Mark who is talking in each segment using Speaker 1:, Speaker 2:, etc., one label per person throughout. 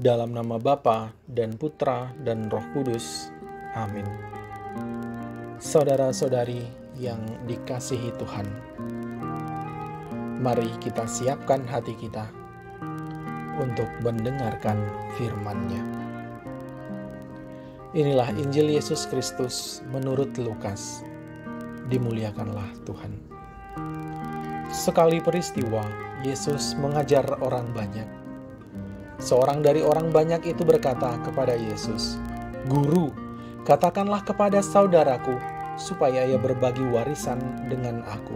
Speaker 1: Dalam nama Bapa dan Putra dan Roh Kudus. Amin. Saudara-saudari yang dikasihi Tuhan, mari kita siapkan hati kita untuk mendengarkan firman-Nya. Inilah Injil Yesus Kristus menurut Lukas. Dimuliakanlah Tuhan. Sekali peristiwa, Yesus mengajar orang banyak. Seorang dari orang banyak itu berkata kepada Yesus, "Guru, katakanlah kepada saudaraku supaya ia berbagi warisan dengan aku."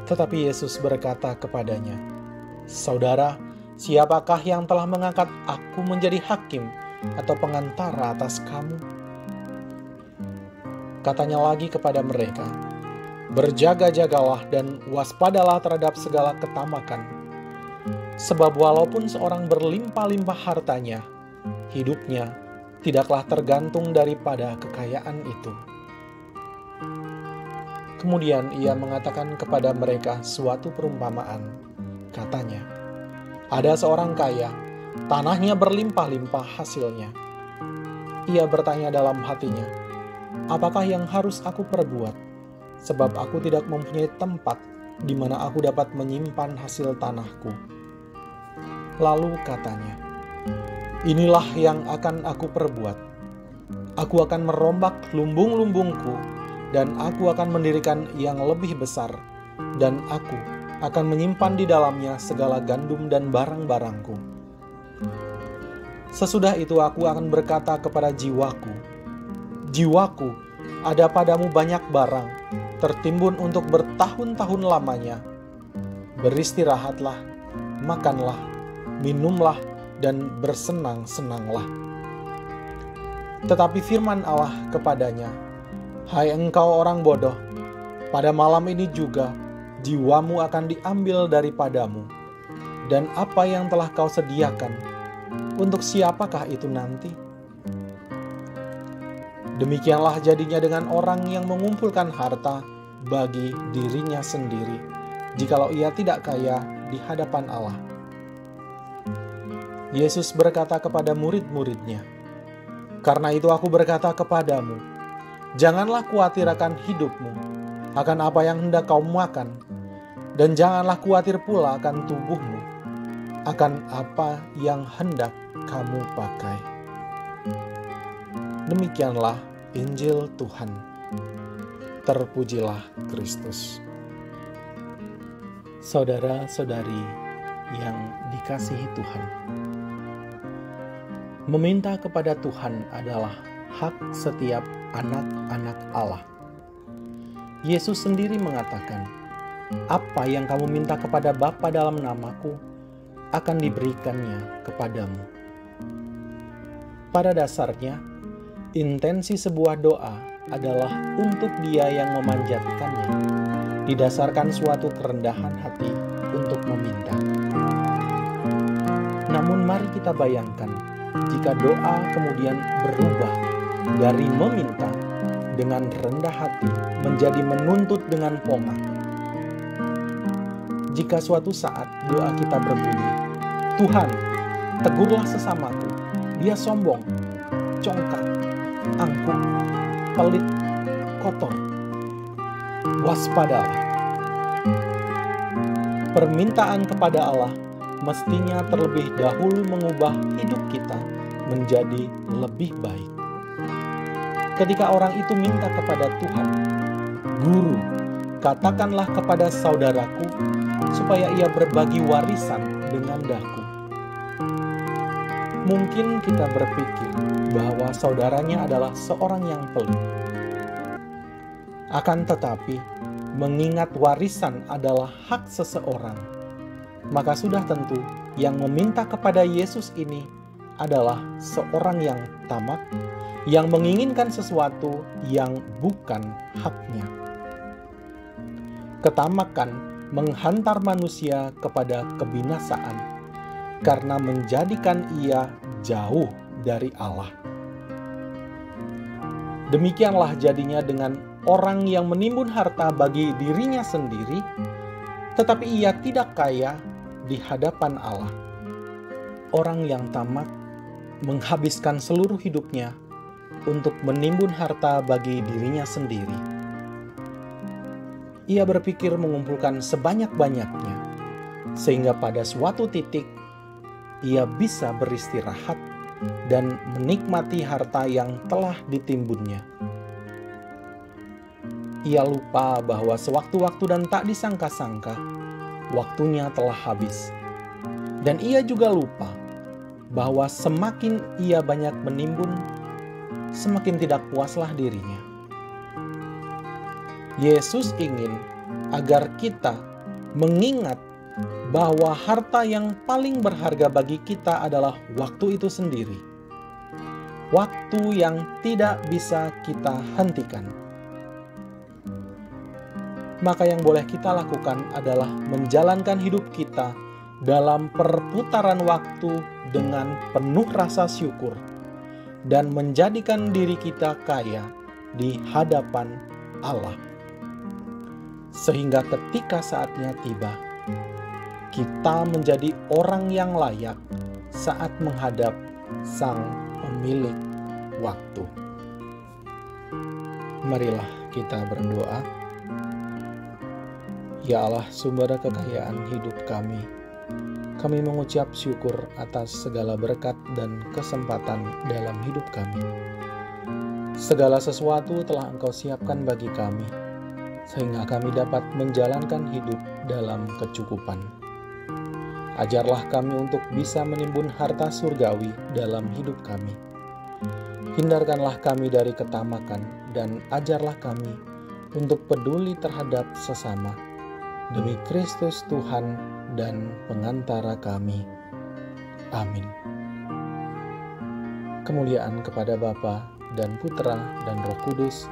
Speaker 1: Tetapi Yesus berkata kepadanya, "Saudara, siapakah yang telah mengangkat aku menjadi hakim atau pengantara atas kamu?" Katanya lagi kepada mereka, "Berjaga-jagalah dan waspadalah terhadap segala ketamakan. Sebab walaupun seorang berlimpah-limpah hartanya, hidupnya tidaklah tergantung daripada kekayaan itu." Kemudian ia mengatakan kepada mereka suatu perumpamaan. Katanya, "Ada seorang kaya, tanahnya berlimpah-limpah hasilnya. Ia bertanya dalam hatinya, 'Apakah yang harus aku perbuat? Sebab aku tidak mempunyai tempat di mana aku dapat menyimpan hasil tanahku.' Lalu katanya, 'Inilah yang akan aku perbuat. Aku akan merombak lumbung-lumbungku dan aku akan mendirikan yang lebih besar, dan aku akan menyimpan di dalamnya segala gandum dan barang-barangku. Sesudah itu aku akan berkata kepada jiwaku, jiwaku, ada padamu banyak barang, tertimbun untuk bertahun-tahun lamanya. Beristirahatlah, makanlah, minumlah, dan bersenang-senanglah.' Tetapi firman Allah kepadanya, 'Hai engkau orang bodoh, pada malam ini juga jiwamu akan diambil daripadamu, dan apa yang telah kau sediakan, untuk siapakah itu nanti?' Demikianlah jadinya dengan orang yang mengumpulkan harta bagi dirinya sendiri, jikalau ia tidak kaya di hadapan Allah." Yesus berkata kepada murid-muridnya, "Karena itu aku berkata kepadamu, janganlah khawatir akan hidupmu, akan apa yang hendak kau makan, dan janganlah khawatir pula akan tubuhmu, akan apa yang hendak kamu pakai." Demikianlah Injil Tuhan. Terpujilah Kristus. Saudara-saudari yang dikasihi Tuhan, meminta kepada Tuhan adalah hak setiap anak-anak Allah. Yesus sendiri mengatakan, "Apa yang kamu minta kepada Bapa dalam namaku, akan diberikannya kepadamu." Pada dasarnya, intensi sebuah doa adalah untuk Dia yang memanjatkannya, didasarkan suatu kerendahan hati untuk meminta. Namun mari kita bayangkan, jika doa kemudian berubah dari meminta dengan rendah hati menjadi menuntut dengan pomah. Jika suatu saat doa kita berbunyi, "Tuhan, tegurlah sesamaku, dia sombong, congkak, angkuh, pelit, kotor," waspadalah. Permintaan kepada Allah mestinya terlebih dahulu mengubah hidup kita menjadi lebih baik. Ketika orang itu minta kepada Tuhan, "Guru, katakanlah kepada saudaraku supaya ia berbagi warisan dengan daku." Mungkin kita berpikir bahwa saudaranya adalah seorang yang pelit. Akan tetapi, mengingat warisan adalah hak seseorang, maka sudah tentu yang meminta kepada Yesus ini adalah seorang yang tamak, yang menginginkan sesuatu yang bukan haknya. Ketamakan menghantar manusia kepada kebinasaan karena menjadikan ia jauh dari Allah. Demikianlah jadinya dengan orang yang menimbun harta bagi dirinya sendiri, tetapi ia tidak kaya di hadapan Allah. orang yang tamak menghabiskan seluruh hidupnya untuk menimbun harta bagi dirinya sendiri. Ia berpikir mengumpulkan sebanyak-banyaknya, sehingga pada suatu titik ia bisa beristirahat dan menikmati harta yang telah ditimbunnya. Ia lupa bahwa sewaktu-waktu dan tak disangka-sangka, waktunya telah habis. Dan ia juga lupa bahwa semakin ia banyak menimbun, semakin tidak puaslah dirinya. Yesus ingin agar kita mengingat bahwa harta yang paling berharga bagi kita adalah waktu itu sendiri. Waktu yang tidak bisa kita hentikan. Maka yang boleh kita lakukan adalah menjalankan hidup kita dalam perputaran waktu dengan penuh rasa syukur dan menjadikan diri kita kaya di hadapan Allah. Sehingga ketika saatnya tiba, kita menjadi orang yang layak saat menghadap Sang Pemilik waktu. Marilah kita berdoa. Ya Allah, sumber kekayaan hidup kami mengucap syukur atas segala berkat dan kesempatan dalam hidup kami. Segala sesuatu telah Engkau siapkan bagi kami, sehingga kami dapat menjalankan hidup dalam kecukupan. Ajarlah kami untuk bisa menimbun harta surgawi dalam hidup kami. Hindarkanlah kami dari ketamakan dan ajarlah kami untuk peduli terhadap sesama. Demi Kristus Tuhan dan pengantara kami. Amin. Kemuliaan kepada Bapa dan Putra dan Roh Kudus,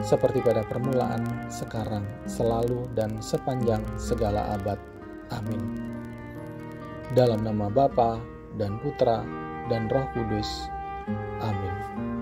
Speaker 1: seperti pada permulaan, sekarang, selalu, dan sepanjang segala abad. Amin. Dalam nama Bapa dan Putra dan Roh Kudus. Amin.